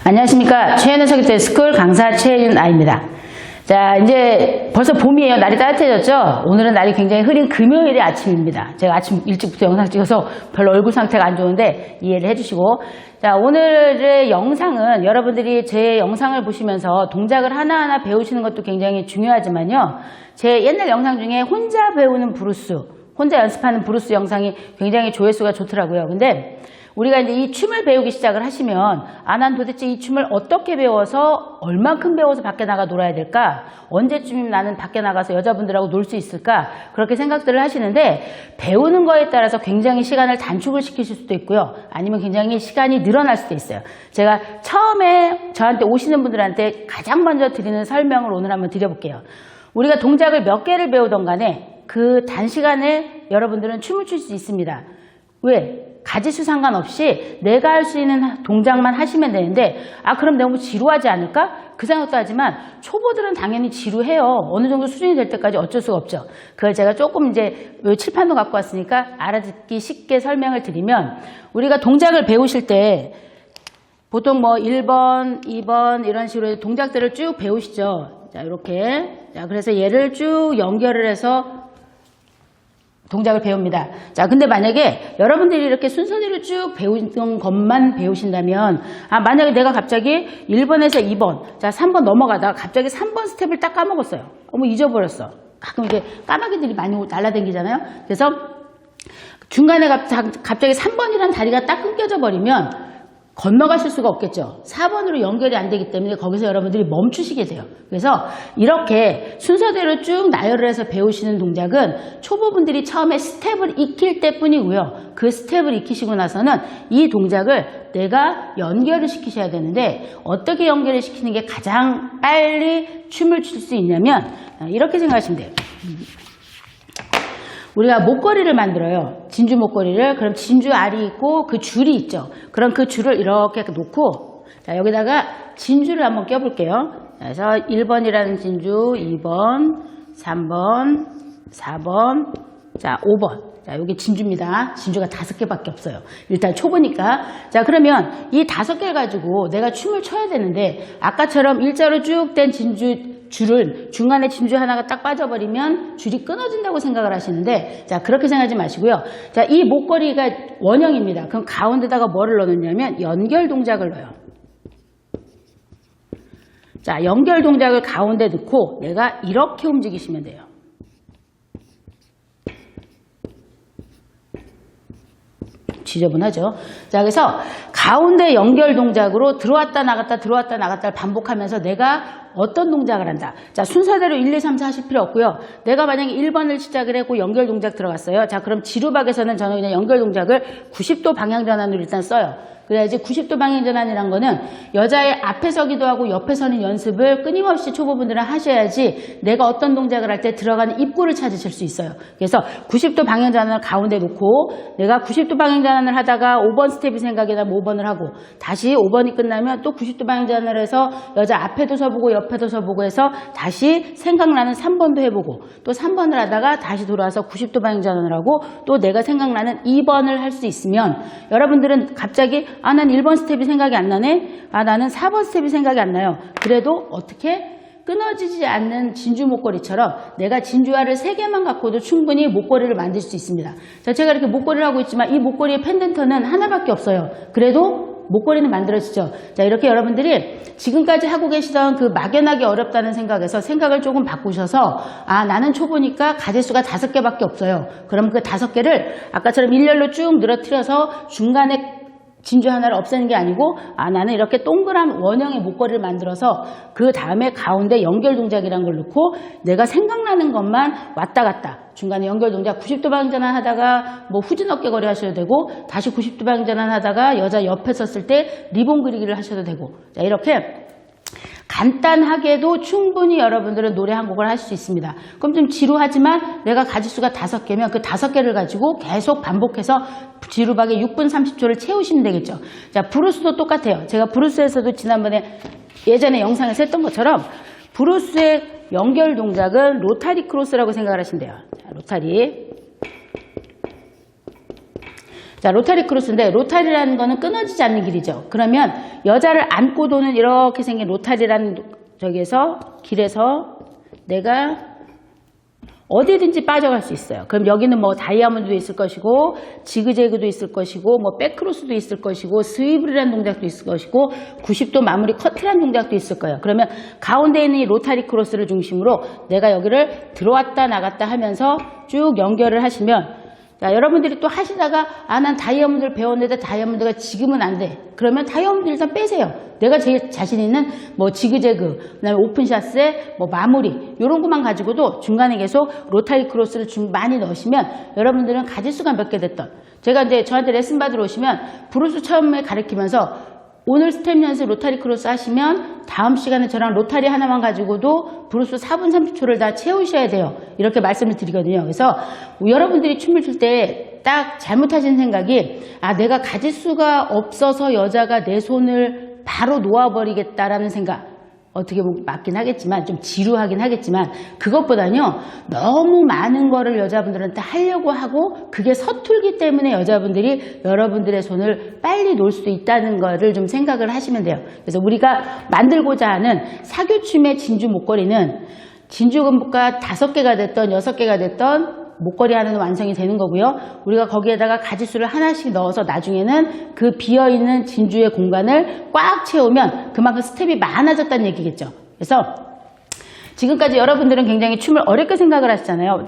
안녕하십니까. 최현우 서기태 스쿨 강사 최윤아입니다. 자, 이제 벌써 봄이에요. 날이 따뜻해졌죠? 오늘은 날이 굉장히 흐린 금요일의 아침입니다. 제가 아침 일찍부터 영상 찍어서 별로 얼굴 상태가 안 좋은데 이해를 해주시고. 자, 오늘의 영상은 여러분들이 제 영상을 보시면서 동작을 하나하나 배우시는 것도 굉장히 중요하지만요. 제 옛날 영상 중에 혼자 배우는 브루스, 혼자 연습하는 브루스 영상이 굉장히 조회수가 좋더라고요. 근데 우리가 이제 이 춤을 배우기 시작을 하시면 난 도대체 이 춤을 어떻게 배워서 얼만큼 배워서 밖에 나가 놀아야 될까? 언제쯤이면 나는 밖에 나가서 여자분들하고 놀 수 있을까? 그렇게 생각들을 하시는데 배우는 거에 따라서 굉장히 시간을 단축을 시키실 수도 있고요. 아니면 굉장히 시간이 늘어날 수도 있어요. 제가 처음에 저한테 오시는 분들한테 가장 먼저 드리는 설명을 오늘 한번 드려볼게요. 우리가 동작을 몇 개를 배우던 간에 그 단시간에 여러분들은 춤을 출 수 있습니다. 왜? 가지수 상관없이 내가 할 수 있는 동작만 하시면 되는데 그럼 너무 지루하지 않을까? 그 생각도 하지만 초보들은 당연히 지루해요. 어느 정도 수준이 될 때까지 어쩔 수가 없죠. 그걸 제가 조금 이제 칠판도 갖고 왔으니까 알아듣기 쉽게 설명을 드리면 우리가 동작을 배우실 때 보통 뭐 1번, 2번 이런 식으로 동작들을 쭉 배우시죠. 자, 이렇게. 자, 그래서 얘를 쭉 연결을 해서 동작을 배웁니다. 자, 근데 만약에 여러분들이 이렇게 순서대로 쭉 배우는 것만 배우신다면, 만약에 내가 갑자기 1번에서 2번, 자, 3번 넘어가다가 갑자기 3번 스텝을 딱 까먹었어요. 잊어버렸어. 가끔 이게 까마귀들이 많이 날아다니잖아요. 그래서 중간에 갑자기 3번이라는 다리가 딱 끊겨져 버리면 건너가실 수가 없겠죠. 4번으로 연결이 안 되기 때문에 거기서 여러분들이 멈추시게 돼요. 그래서 이렇게 순서대로 쭉 나열을 해서 배우시는 동작은 초보분들이 처음에 스텝을 익힐 때뿐이고요. 그 스텝을 익히시고 나서는 이 동작을 내가 연결을 시키셔야 되는데 어떻게 연결을 시키는 게 가장 빨리 춤을 출 수 있냐면 이렇게 생각하시면 돼요. 우리가 목걸이를 만들어요. 진주 목걸이를. 그럼 진주 알이 있고 그 줄이 있죠. 그럼 그 줄을 이렇게 놓고 자, 여기다가 진주를 한번 껴볼게요. 그래서 1번이라는 진주, 2번, 3번, 4번, 자, 5번. 자, 여기 진주입니다. 진주가 5개밖에 없어요. 일단 초보니까. 자, 그러면 이 5개를 가지고 내가 춤을 춰야 되는데 아까처럼 일자로 쭉 된 줄을 중간에 진주 하나가 딱 빠져버리면 줄이 끊어진다고 생각을 하시는데 자, 그렇게 생각하지 마시고요. 자, 이 목걸이가 원형입니다. 그럼 가운데다가 뭐를 넣느냐면 연결 동작을 넣어요. 자, 연결 동작을 가운데 넣고 내가 이렇게 움직이시면 돼요. 지저분하죠. 자, 그래서 가운데 연결 동작으로 들어왔다 나갔다 들어왔다 나갔다를 반복하면서 내가 어떤 동작을 한다. 자, 순서대로 1, 2, 3, 4 하실 필요 없고요. 내가 만약에 1번을 시작을 했고 연결 동작 들어갔어요. 자, 그럼 지루박에서는 저는 그냥 연결 동작을 90도 방향 전환으로 일단 써요. 그래야지 90도 방향 전환이란 거는 여자의 앞에 서기도 하고 옆에 서는 연습을 끊임없이 초보분들은 하셔야지 내가 어떤 동작을 할 때 들어가는 입구를 찾으실 수 있어요. 그래서 90도 방향 전환을 가운데 놓고 내가 90도 방향 전환을 하다가 5번 스텝이 생각이 나면 5번을 하고 다시 5번이 끝나면 또 90도 방향 전환을 해서 여자 앞에도 서보고 옆에도 서보고 해서 다시 생각나는 3번도 해보고 또 3번을 하다가 다시 돌아와서 90도 방향 전환을 하고 또 내가 생각나는 2번을 할 수 있으면 여러분들은 갑자기 난 1번 스텝이 생각이 안 나네. 나는 4번 스텝이 생각이 안 나요. 그래도 어떻게 끊어지지 않는 진주 목걸이처럼 내가 진주알을 3개만 갖고도 충분히 목걸이를 만들 수 있습니다. 자, 제가 이렇게 목걸이를 하고 있지만 이 목걸이의 펜던트는 하나밖에 없어요. 그래도 목걸이는 만들어지죠. 자, 이렇게 여러분들이 지금까지 하고 계시던 그 막연하게 어렵다는 생각에서 생각을 조금 바꾸셔서 나는 초보니까 가지수가 5개밖에 없어요. 그럼 그 5개를 아까처럼 일렬로 쭉 늘어뜨려서 중간에 진주 하나를 없애는 게 아니고 나는 이렇게 동그란 원형의 목걸이를 만들어서 그 다음에 가운데 연결 동작이라는 걸 넣고 내가 생각나는 것만 왔다 갔다 중간에 연결 동작 90도 방향 전환 하다가 뭐 후진 어깨 거리 하셔도 되고 다시 90도 방향 전환 하다가 여자 옆에 섰을 때 리본 그리기를 하셔도 되고 자, 이렇게 간단하게도 충분히 여러분들은 노래 한 곡을 할 수 있습니다. 그럼 좀 지루하지만 내가 가지수가 5개면 그 5개를 가지고 계속 반복해서 지루박에 6분 30초를 채우시면 되겠죠. 자, 브루스도 똑같아요. 제가 브루스에서도 지난번에 예전에 영상에서 했던 것처럼 브루스의 연결 동작은 로타리 크로스라고 생각을 하시면 돼요. 자, 로타리. 자, 로타리 크로스인데 로타리라는 거는 끊어지지 않는 길이죠. 그러면 여자를 안고 도는 이렇게 생긴 로타리라는 저기에서 길에서 내가 어디든지 빠져갈 수 있어요. 그럼 여기는 뭐 다이아몬드도 있을 것이고 지그재그도 있을 것이고 뭐 백크로스도 있을 것이고 스위블이라는 동작도 있을 것이고 90도 마무리 커트라는 동작도 있을 거예요. 그러면 가운데 있는 이 로타리 크로스를 중심으로 내가 여기를 들어왔다 나갔다 하면서 쭉 연결을 하시면, 자, 여러분들이 또 하시다가 난 다이아몬드를 배웠는데 다이아몬드가 지금은 안 돼. 그러면 다이아몬드 일단 빼세요. 내가 제일 자신 있는 뭐 지그재그, 그다음에 오픈샷의 뭐 마무리 이런 것만 가지고도 중간에 계속 로타리 크로스를 많이 넣으시면 여러분들은 가지수가 몇 개 됐던, 제가 이제 저한테 레슨 받으러 오시면 브루스 처음에 가르치면서 오늘 스텝 연습 로타리 크로스 하시면 다음 시간에 저랑 로타리 하나만 가지고도 브루스 4분 30초를 다 채우셔야 돼요. 이렇게 말씀을 드리거든요. 그래서 여러분들이 춤을 출 때 딱 잘못하신 생각이, 내가 가지수가 없어서 여자가 내 손을 바로 놓아버리겠다라는 생각, 어떻게 보면 맞긴 하겠지만 좀 지루하긴 하겠지만 그것보다는요, 너무 많은 거를 여자분들한테 하려고 하고 그게 서툴기 때문에 여자분들이 여러분들의 손을 빨리 놓을 수도 있다는 거를 좀 생각을 하시면 돼요. 그래서 우리가 만들고자 하는 사교춤의 진주 목걸이는 진주금부가 5개가 됐던 6개가 됐던 목걸이 하나는 완성이 되는 거고요. 우리가 거기에다가 가지수를 하나씩 넣어서 나중에는 그 비어있는 진주의 공간을 꽉 채우면 그만큼 스텝이 많아졌다는 얘기겠죠. 그래서 지금까지 여러분들은 굉장히 춤을 어렵게 생각을 하시잖아요.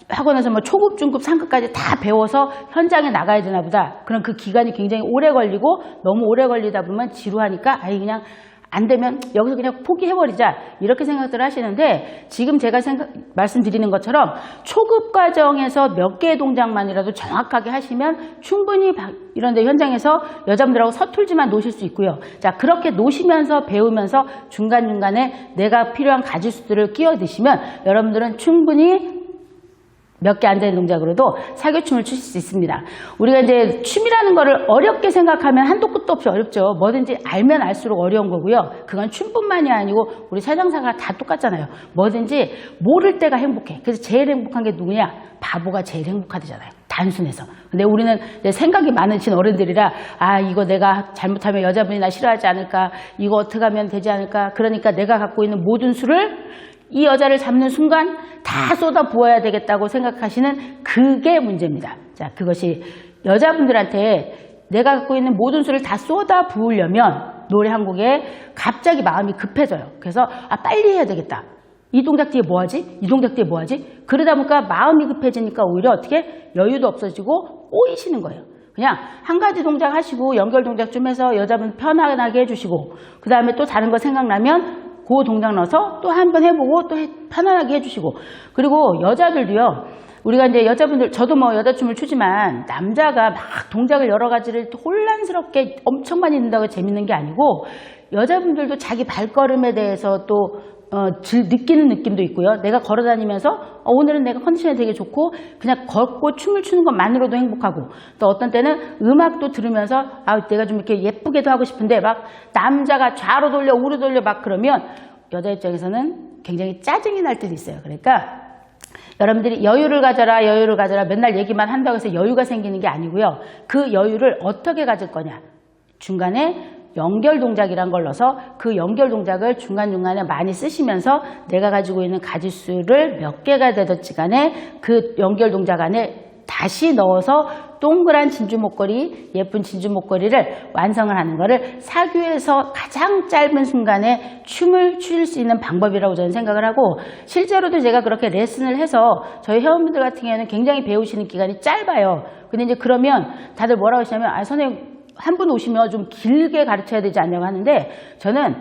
학원에서 뭐 초급, 중급, 상급까지 다 배워서 현장에 나가야 되나 보다. 그럼 그 기간이 굉장히 오래 걸리고 너무 오래 걸리다 보면 지루하니까 그냥 안 되면 여기서 그냥 포기해버리자, 이렇게 생각들 하시는데, 지금 제가 말씀드리는 것처럼 초급 과정에서 몇 개의 동작만이라도 정확하게 하시면 충분히 이런 데 현장에서 여자분들하고 서툴지만 노실 수 있고요. 자, 그렇게 노시면서 배우면서 중간중간에 내가 필요한 가지수들을 끼워 드시면 여러분들은 충분히 몇 개 앉아있는 동작으로도 사교춤을 추실 수 있습니다. 우리가 이제 춤이라는 거를 어렵게 생각하면 한도 끝도 없이 어렵죠. 뭐든지 알면 알수록 어려운 거고요. 그건 춤뿐만이 아니고 우리 세상사가 다 똑같잖아요. 뭐든지 모를 때가 행복해. 그래서 제일 행복한 게 누구냐? 바보가 제일 행복하대잖아요. 단순해서. 근데 우리는 생각이 많으신 어른들이라 이거 내가 잘못하면 여자분이 나 싫어하지 않을까? 이거 어떻게 하면 되지 않을까? 그러니까 내가 갖고 있는 모든 수를 이 여자를 잡는 순간 다 쏟아 부어야 되겠다고 생각하시는 그게 문제입니다. 자, 그것이 여자분들한테 내가 갖고 있는 모든 수를 다 쏟아 부으려면 노래 한 곡에 갑자기 마음이 급해져요. 그래서 빨리 해야 되겠다. 이 동작 뒤에 뭐 하지? 이 동작 뒤에 뭐 하지? 그러다 보니까 마음이 급해지니까 오히려 어떻게 여유도 없어지고 꼬이시는 거예요. 그냥 한 가지 동작 하시고 연결 동작 좀 해서 여자분 편안하게 해주시고, 그 다음에 또 다른 거 생각나면 그 동작 넣어서 또 한 번 해보고 또 편안하게 해주시고. 그리고 여자들도요, 우리가 이제 여자분들, 저도 뭐 여자춤을 추지만 남자가 막 동작을 여러 가지를 혼란스럽게 엄청 많이 넣는다고 재밌는 게 아니고, 여자분들도 자기 발걸음에 대해서 또 느끼는 느낌도 있고요. 내가 걸어다니면서 오늘은 내가 컨디션이 되게 좋고 그냥 걷고 춤을 추는 것만으로도 행복하고, 또 어떤 때는 음악도 들으면서 내가 좀 이렇게 예쁘게도 하고 싶은데 막 남자가 좌로 돌려 우로 돌려 막 그러면 여자 입장에서는 굉장히 짜증이 날 때도 있어요. 그러니까 여러분들이 여유를 가져라 맨날 얘기만 한다고 해서 여유가 생기는 게 아니고요. 그 여유를 어떻게 가질 거냐, 중간에 연결 동작이란 걸 넣어서 그 연결 동작을 중간중간에 많이 쓰시면서 내가 가지고 있는 가지수를 몇 개가 되든지 간에 그 연결 동작 안에 다시 넣어서 동그란 진주 목걸이, 예쁜 진주 목걸이를 완성을 하는 거를 사교에서 가장 짧은 순간에 춤을 추실 수 있는 방법이라고 저는 생각을 하고, 실제로도 제가 그렇게 레슨을 해서 저희 회원분들 같은 경우에는 굉장히 배우시는 기간이 짧아요. 근데 이제 그러면 다들 뭐라고 하시냐면 선생님 한 분 오시면 좀 길게 가르쳐야 되지 않냐고 하는데, 저는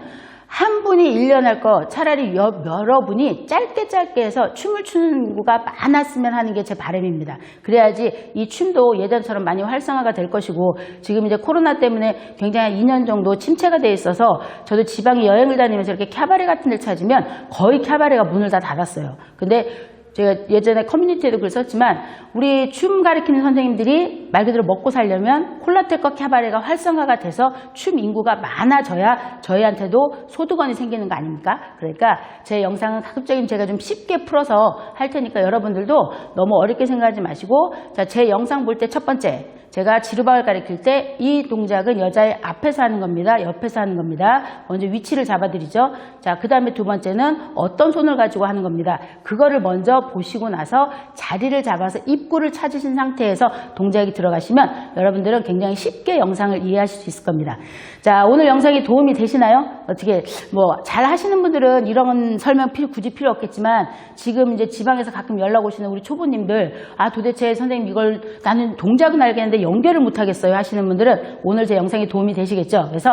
한 분이 1년 할 거 차라리 여러분이 짧게 해서 춤을 추는 구가 많았으면 하는 게 제 바람입니다. 그래야지 이 춤도 예전처럼 많이 활성화가 될 것이고, 지금 이제 코로나 때문에 굉장히 2년 정도 침체가 돼 있어서 저도 지방에 여행을 다니면서 이렇게 캬바레 같은 데 찾으면 거의 캬바레가 문을 다 닫았어요. 근데 제가 예전에 커뮤니티에도 글 썼지만 우리 춤 가르치는 선생님들이 여러분들이 말 그대로 먹고 살려면 콜라텍과 캐바레가 활성화가 돼서 춤 인구가 많아져야 저희한테도 소득원이 생기는 거 아닙니까? 그러니까 제 영상은 가급적이면 제가 좀 쉽게 풀어서 할 테니까 여러분들도 너무 어렵게 생각하지 마시고, 자, 제 영상 볼 때 첫 번째, 제가 지루박을 가리킬 때 이 동작은 여자의 앞에서 하는 겁니다. 옆에서 하는 겁니다. 먼저 위치를 잡아드리죠. 자, 그 다음에 두 번째는 어떤 손을 가지고 하는 겁니다. 그거를 먼저 보시고 나서 자리를 잡아서 입구를 찾으신 상태에서 동작이 들어가시면 여러분들은 굉장히 쉽게 영상을 이해하실 수 있을 겁니다. 자, 오늘 영상이 도움이 되시나요? 어떻게 뭐 잘 하시는 분들은 이런 설명 굳이 필요 없겠지만, 지금 이제 지방에서 가끔 연락 오시는 우리 초보님들, 아 도대체 선생님 이걸 나는 동작은 알겠는데 연결을 못 하겠어요 하시는 분들은 오늘 제 영상이 도움이 되시겠죠. 그래서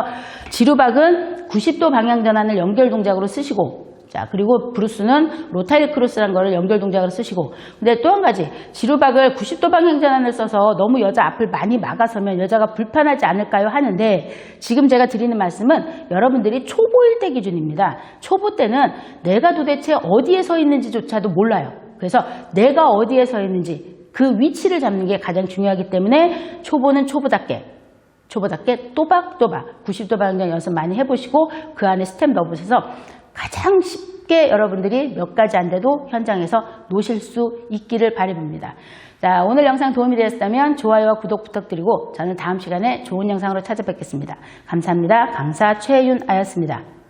지루박은 90도 방향 전환을 연결 동작으로 쓰시고, 자, 그리고 브루스는 로타리 크로스라는 거를 연결 동작으로 쓰시고, 근데 또 한 가지, 지루박을 90도 방향 전환을 써서 너무 여자 앞을 많이 막아서면 여자가 불편하지 않을까요 하는데, 지금 제가 드리는 말씀은 여러분들이 초보일 때 기준입니다. 초보 때는 내가 도대체 어디에 서 있는지조차도 몰라요. 그래서 내가 어디에 서 있는지 그 위치를 잡는 게 가장 중요하기 때문에 초보는 초보답게 또박또박 90도 방향 연습 많이 해보시고 그 안에 스텝 넣어보셔서 가장 쉽게 여러분들이 몇 가지 안 돼도 현장에서 노실 수 있기를 바라봅니다. 자, 오늘 영상 도움이 되었다면 좋아요와 구독 부탁드리고 저는 다음 시간에 좋은 영상으로 찾아뵙겠습니다. 감사합니다. 강사 최윤아였습니다.